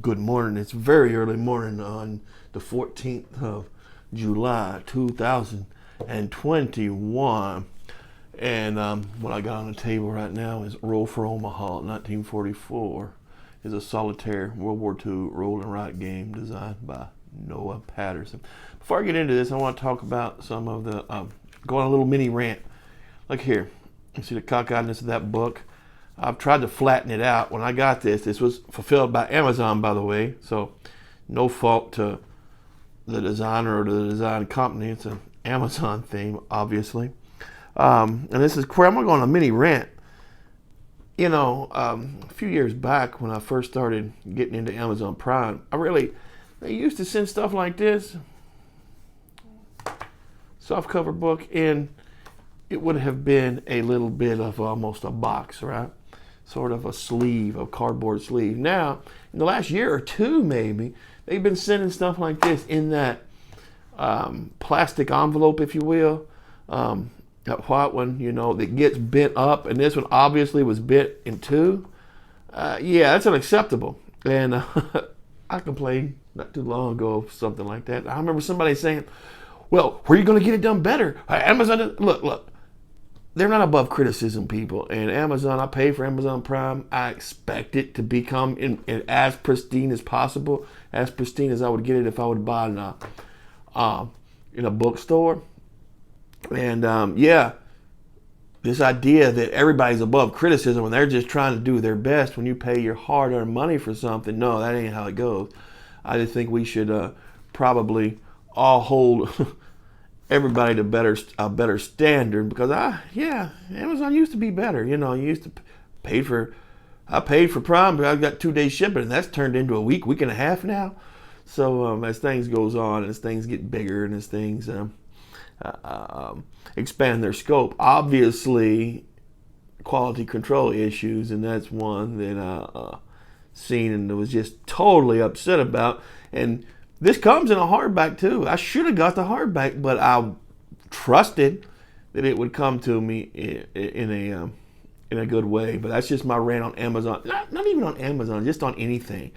Good morning. It's very early morning on the 14th of July 2021. And what I got on the table right now is For Omaha 1944. Is a solitaire World War II roll and write game designed by Noah Patterson. Before I get into this, I want to talk about some of the, go on a little mini rant. Look here. You see the cockeyedness of that book? I've tried to flatten it out. When I got this was fulfilled by Amazon, by the way, so no fault to the designer or the design company. It's an Amazon theme, obviously. And this is where I'm going to go on a mini rant. You know, a few years back when I first started getting into Amazon Prime, they used to send stuff like this, softcover book, and it would have been a little bit of almost a box, right? Sort of a sleeve, a cardboard sleeve. Now, in the last year or two, maybe, they've been sending stuff like this in that plastic envelope, if you will. That white one, you know, that gets bent up, and this one obviously was bent in two. Yeah, that's unacceptable. And I complained not too long ago of something like that. I remember somebody saying, well, where are you going to get it done better? Amazon, look. They're not above criticism, people. And Amazon, I pay for Amazon Prime. I expect it to become in as pristine as possible, as pristine as I would get it if I would buy it in a bookstore. And yeah, this idea that everybody's above criticism when they're just trying to do their best when you pay your hard-earned money for something, no, that ain't how it goes. I just think we should probably all hold everybody to a better standard, because Amazon used to be better. You know, you used to I paid for Prime, but I got 2 days shipping, and that's turned into a week and a half now. So as things goes on, as things get bigger, and as things expand their scope, obviously quality control issues, and that's one that I seen and was just totally upset about. And this comes in a hardback too. I should have got the hardback, but I trusted that it would come to me in a good way. But that's just my rant on Amazon. Not even on Amazon, just on anything.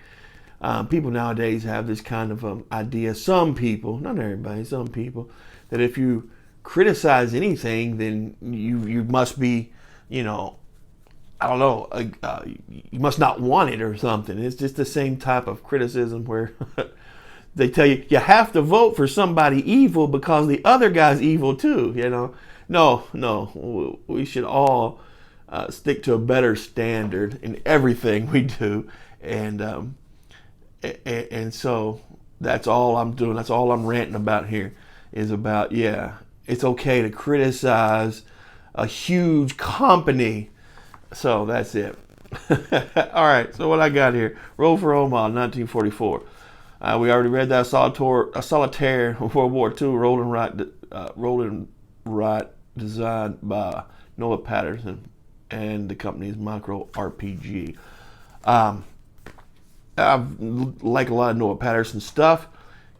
People nowadays have this kind of idea. Some people, not everybody, some people, that if you criticize anything, then you must be, you know, I don't know, you must not want it or something. It's just the same type of criticism where they tell you have to vote for somebody evil because the other guy's evil too. You know, no, we should all stick to a better standard in everything we do, and so that's all I'm doing. That's all I'm ranting about here is about it's okay to criticize a huge company. So that's it. All right. So what I got here, For Omaha, 1944. We already read that solitaire World War II roll and write designed by Noah Patterson, and the company's Micro RPG. I like a lot of Noah Patterson stuff.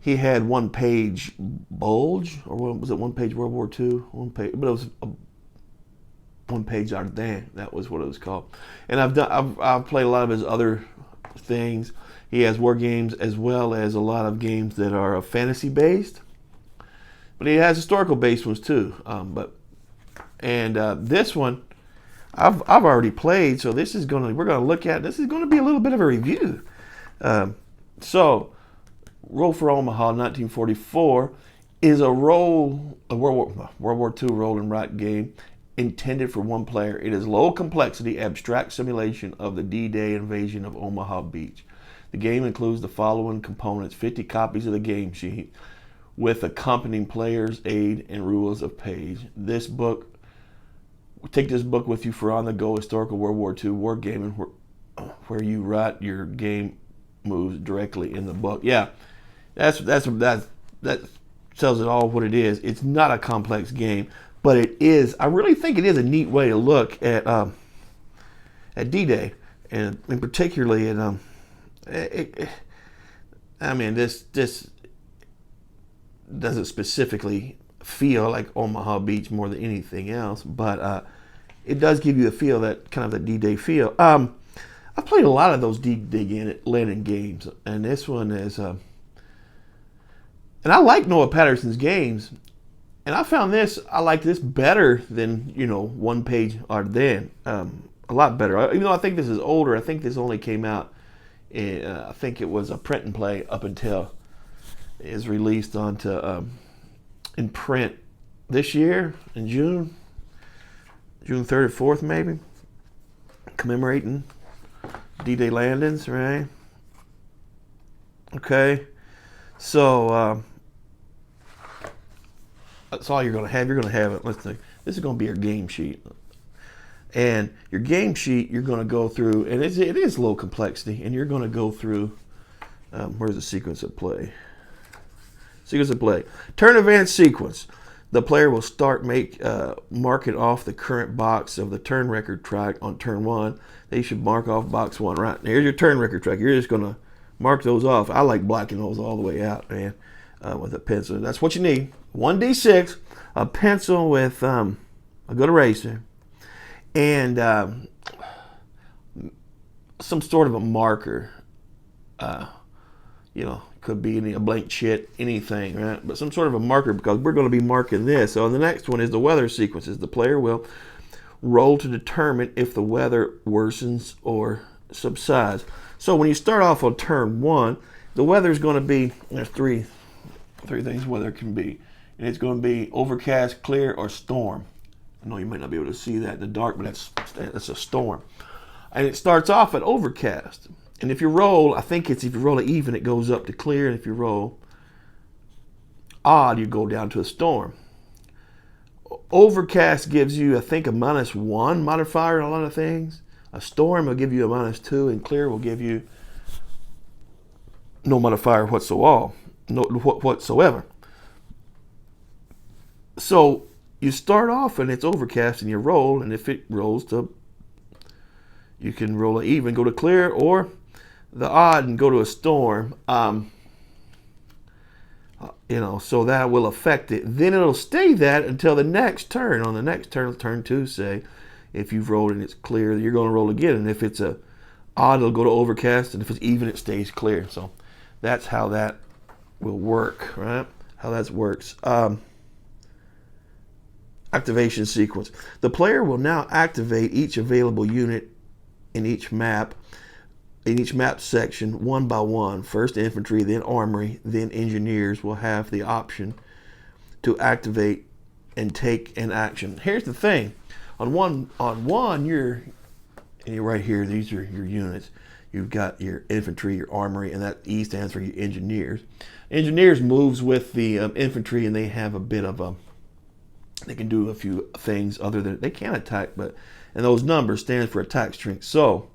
He had one-page bulge, or was it one-page World War II? One page, but it was one-page Ardennes. That was what it was called. And I've played a lot of his other things. He has war games as well as a lot of games that are fantasy based, but he has historical based ones too. This one I've already played, so we're gonna look at this is gonna be a little bit of a review. So, For Omaha 1944 is a World War II roll and write game intended for one player. It is low complexity, abstract simulation of the D-Day invasion of Omaha Beach. The game includes the following components: 50 copies of the game sheet with accompanying player's aid and rules of page. Take this book with you for on-the-go historical World War II war gaming where you write your game moves directly in the book. Yeah, that tells it all what it is. It's not a complex game, but it is. I really think it is a neat way to look at D-Day, and particularly at this doesn't specifically feel like Omaha Beach more than anything else, but it does give you a feel, that kind of the D-Day feel. I've played a lot of those deep dig in it landing games, and this one is, and I like Noah Patterson's games, and I found this, I like this better than, one page or then, a lot better. Even though I think this is older, I think this only came out, I think it was a print and play up until it was released onto in print this year in June 3rd or 4th maybe, commemorating D-Day landings, right? Okay, so that's all you're going to have. You're going to have it. Let's see. This is going to be your game sheet, and your game sheet you're going to go through, and it is a little complexity, and you're going to go through. Where's the sequence of play? Sequence of play. Turn advance sequence. The player will start marking off the current box of the turn record track on turn 1. They should mark off box 1. Right, here's your turn record track. You're just going to mark those off. I like blacking those all the way out, man, with a pencil. That's what you need. 1d6, a pencil with a good eraser, and some sort of a marker. Could be a blank sheet, anything, right? But some sort of a marker, because we're going to be marking this. So the next one is the weather sequences. The player will roll to determine if the weather worsens or subsides. So when you start off on turn 1, the weather is going to be, there's three things weather can be. And it's going to be overcast, clear, or storm. I know you might not be able to see that in the dark, but that's a storm. And it starts off at overcast. And if you roll, I think if you roll it even, it goes up to clear. And if you roll odd, you go down to a storm. Overcast gives you, I think, a -1 modifier in a lot of things. A storm will give you a -2, and clear will give you no modifier whatsoever. So you start off and it's overcast and you roll, and if it rolls to, you can roll it even, go to clear, or the odd and go to a storm. So that will affect it. Then it'll stay that until the next turn. On the next turn, turn 2, say, if you've rolled and it's clear, you're going to roll again. And if it's a odd, it'll go to overcast, and if it's even, it stays clear. So that's how that will work, right? How that works. Activation sequence. The player will now activate each available unit in each map section one by one. First infantry, then armory, then engineers will have the option to activate and take an action. Here's the thing. On one, you're right here, these are your units. You've got your infantry, your armory, and that E stands for your engineers. Engineers moves with the infantry, and they have a bit of they can do a few things other than, they can attack, and those numbers stand for attack strength. So,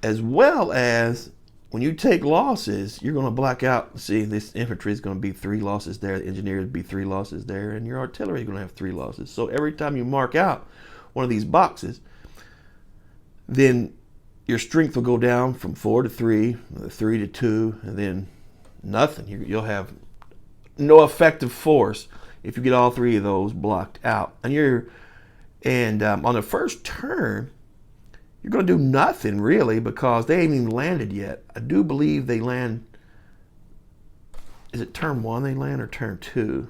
as well as when you take losses, you're going to black out. See, this infantry is going to be 3 losses there, the engineers be 3 losses there, and your artillery is going to have 3 losses. So every time you mark out one of these boxes, then your strength will go down from 4 to 3, 3 to 2, and then nothing. You'll have no effective force if you get all 3 of those blocked out. And on the first turn, you're going to do nothing really, because they ain't even landed yet. I do believe they land. Is it turn 1 they land or turn 2?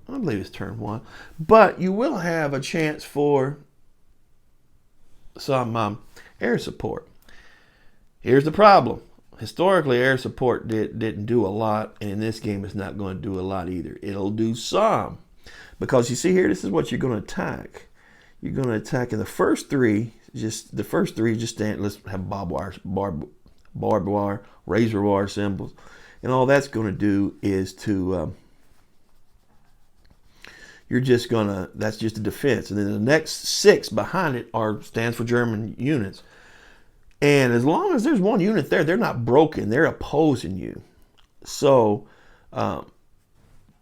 I believe it's turn 1. But you will have a chance for some air support. Here's the problem. Historically, air support didn't do a lot, and in this game it's not going to do a lot either. It'll do some, because you see here, this is what you're going to attack. You're going to attack in the first 3. Just stand. Let's have barbed wire, razor wire symbols, and all that's going to do is to that's just a defense, and then the next 6 behind it stands for German units. And as long as there's one unit there, they're not broken. They're opposing you. So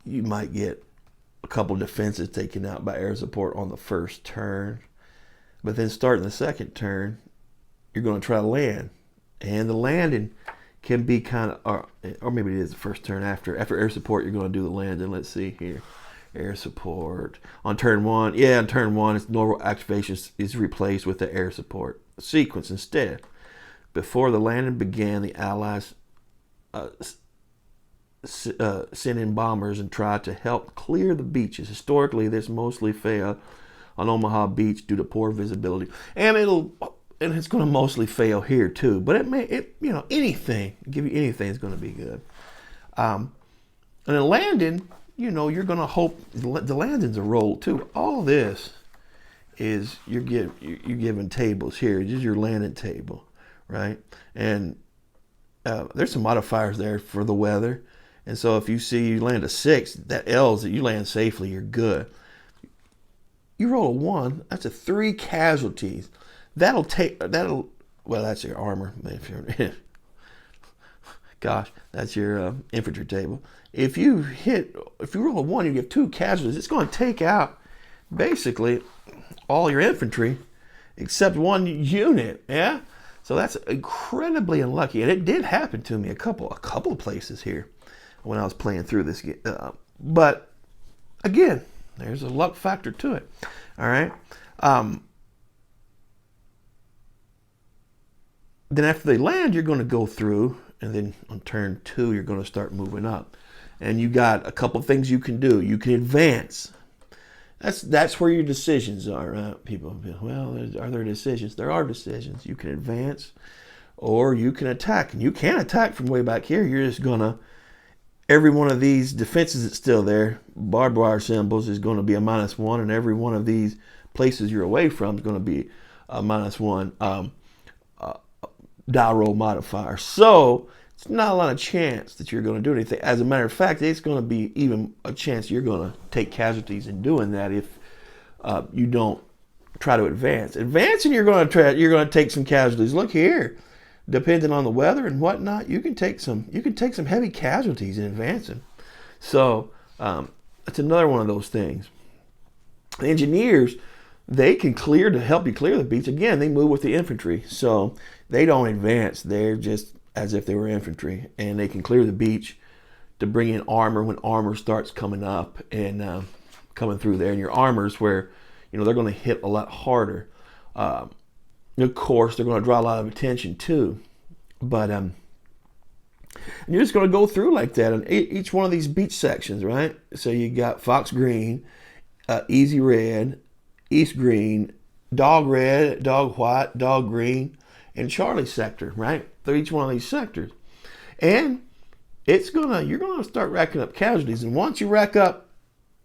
you might get a couple defenses taken out by air support on the first turn. But then starting the second turn, you're going to try to land. And the landing can be kind of, or maybe it is the first turn after air support, you're going to do the landing. Let's see here. Air support. On turn one, its normal activation is replaced with the air support sequence instead. Before the landing began, the Allies sent in bombers and tried to help clear the beaches. Historically, this mostly failed on Omaha Beach due to poor visibility, and it's going to mostly fail here too. But anything give you anything is going to be good. And then landing, you're going to hope the landing's a roll too. All this is you're giving tables here. This is your landing table, right? And there's some modifiers there for the weather. And so if you see you land a 6, that L's that you land safely, you're good. You roll a 1, that's a 3 casualties. Well, that's your armor. Gosh, that's your infantry table. If you roll a 1, you get 2 casualties. It's going to take out basically all your infantry except 1 unit. Yeah, so that's incredibly unlucky, and it did happen to me a couple of places here when I was playing through this. But again, there's a luck factor to it. All right. Then after they land, you're going to go through, and then on turn 2, you're going to start moving up. And you got a couple things you can do. You can advance. That's where your decisions are, right? People, well, are there decisions? There are decisions. You can advance, or you can attack. And you can attack from way back here. You're just going to, every one of these defenses that's still there, barbed wire symbols, is going to be a -1, and every one of these places you're away from is going to be a -1 die roll modifier. So it's not a lot of chance that you're going to do anything. As a matter of fact, it's going to be even a chance you're going to take casualties in doing that if you don't try to advance. Advancing, you're going to take some casualties. Look here, depending on the weather and whatnot, you can take some heavy casualties in advancing. So that's another one of those things. The engineers, they can help you clear the beach. Again, they move with the infantry, so they don't advance. They're just as if they were infantry, and they can clear the beach to bring in armor when armor starts coming up and coming through there. And your armor's where they're going to hit a lot harder. Of course, they're going to draw a lot of attention too, but you're just going to go through like that on each one of these beach sections, right? So you got Fox Green, Easy Red, East Green, Dog Red, Dog White, Dog Green, and Charlie sector, right? Through each one of these sectors, and you're gonna start racking up casualties. And once you rack up,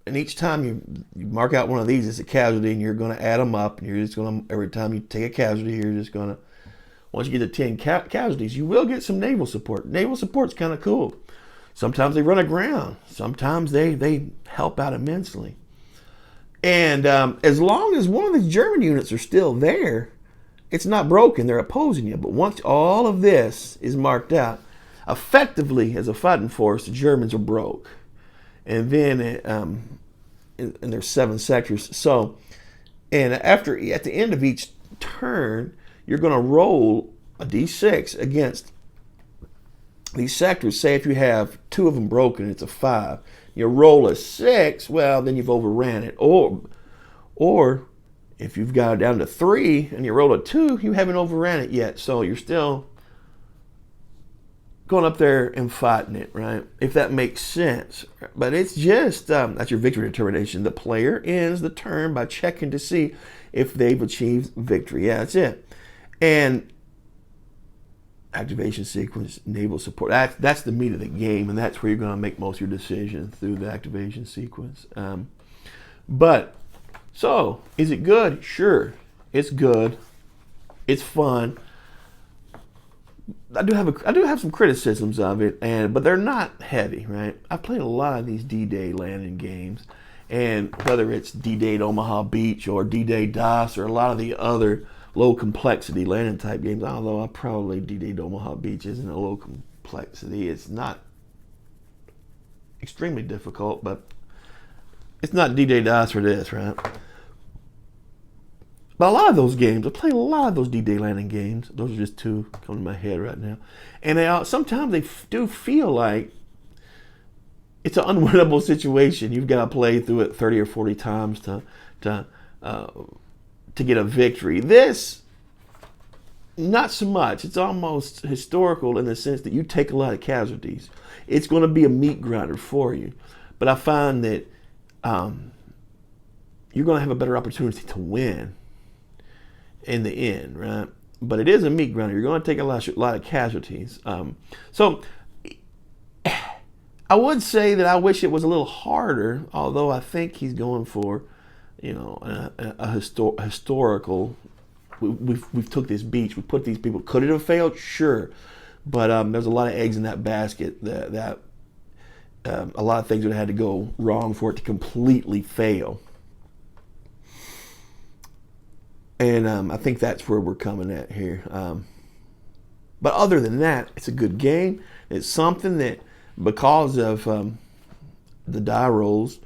and each time you mark out one of these as a casualty, and you're gonna add them up, and you're just gonna, every time you take a casualty, you're just gonna, once you get to 10 casualties, you will get some naval support. Naval support's kind of cool. Sometimes they run aground. Sometimes they help out immensely. And as long as one of these German units are still there, it's not broken. They're opposing you. But once all of this is marked out, effectively as a fighting force, the Germans are broke. And then and there's 7 sectors. So, and at the end of each turn, you're going to roll a d6 against these sectors. Say if you have 2 of them broken, it's a 5. You roll a 6, well, then you've overran it. Or if you've got it down to 3 and you roll a 2, you haven't overran it yet. So you're still going up there and fighting it, right? If that makes sense. But it's just, that's your victory determination. The player ends the turn by checking to see if they've achieved victory. Yeah, that's it. And activation sequence, naval support. That's the meat of the game, and that's where you're going to make most of your decisions, through the activation sequence. So, is it good? Sure, it's good. It's fun. I do have some criticisms of it, but they're not heavy, right? I've played a lot of these D-Day landing games, and whether it's D-Day at Omaha Beach or D-Day DOS or a lot of the other low complexity landing type games, although probably D-Day at Omaha Beach isn't a low complexity. It's not extremely difficult, but it's not D-Day DOS for this, right? But a lot of those games, I played a lot of those D-Day landing games. Those are just 2 coming to my head right now. And sometimes they do feel like it's an unwinnable situation. You've got to play through it 30 or 40 times to get a victory. This, not so much. It's almost historical in the sense that you take a lot of casualties. It's going to be a meat grinder for you. But I find that you're going to have a better opportunity to win in the end, right? But it is a meat grinder. You're going to take a lot of casualties. So I would say that I wish it was a little harder, although I think he's going for, a historical. We've took this beach. We put these people. Could it have failed? Sure, but there's a lot of eggs in that basket. That a lot of things would have had to go wrong for it to completely fail. And I think that's where we're coming at here. But other than that, it's a good game. It's something that, because of the die rolls,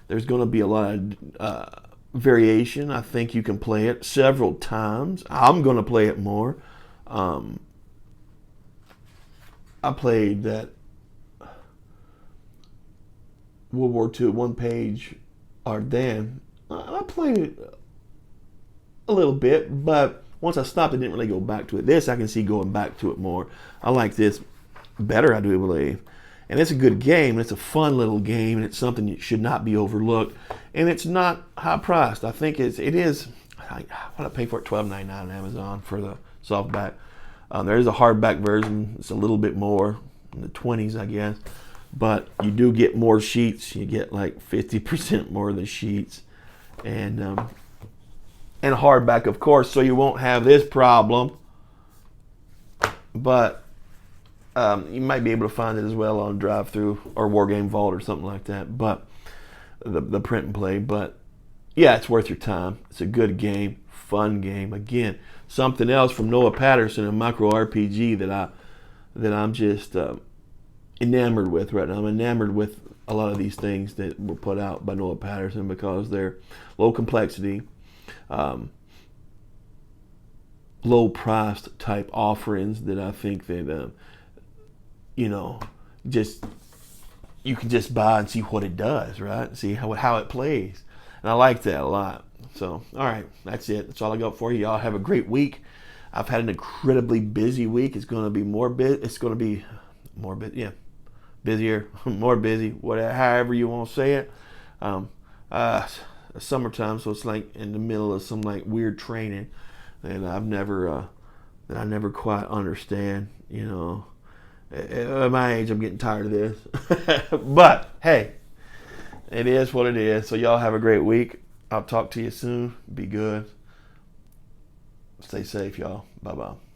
there's going to be a lot of variation. I think you can play it several times. I'm going to play it more. I played that World War II one-page Ardennes. I played it a little bit, but once I stopped, I didn't really go back to it. This, I can see going back to it more. I like this better, I do believe. And it's a good game, and it's a fun little game, and it's something that should not be overlooked. And it's not high priced. I think it is. What did I pay for it? $12.99 on Amazon for the softback. There is a hardback version. It's a little bit more, in the 20s, I guess. But you do get more sheets. You get like 50% more of the sheets, and hardback, of course, so you won't have this problem. But you might be able to find it as well on Drive-Thru or War Game Vault or something like that. But the print and play. But yeah, it's worth your time. It's a good game, fun game. Again, something else from Noah Patterson, a micro RPG that I'm just enamored with right now. I'm enamored with a lot of these things that were put out by Noah Patterson because they're low complexity, low priced type offerings that I think that just you can just buy and see what it does, right? See how it plays, and I like that a lot. So, all right, that's it. That's all I got for you. Y'all have a great week. I've had an incredibly busy week. It's going to be more It's going to be more yeah, busier, more busy. Whatever, however you want to say it. Summertime, so it's like in the middle of some like weird training, and I never quite understand. At my age, I'm getting tired of this. But hey, it is what it is. So y'all have a great week. I'll talk to you soon. Be good. Stay safe, y'all. Bye-bye.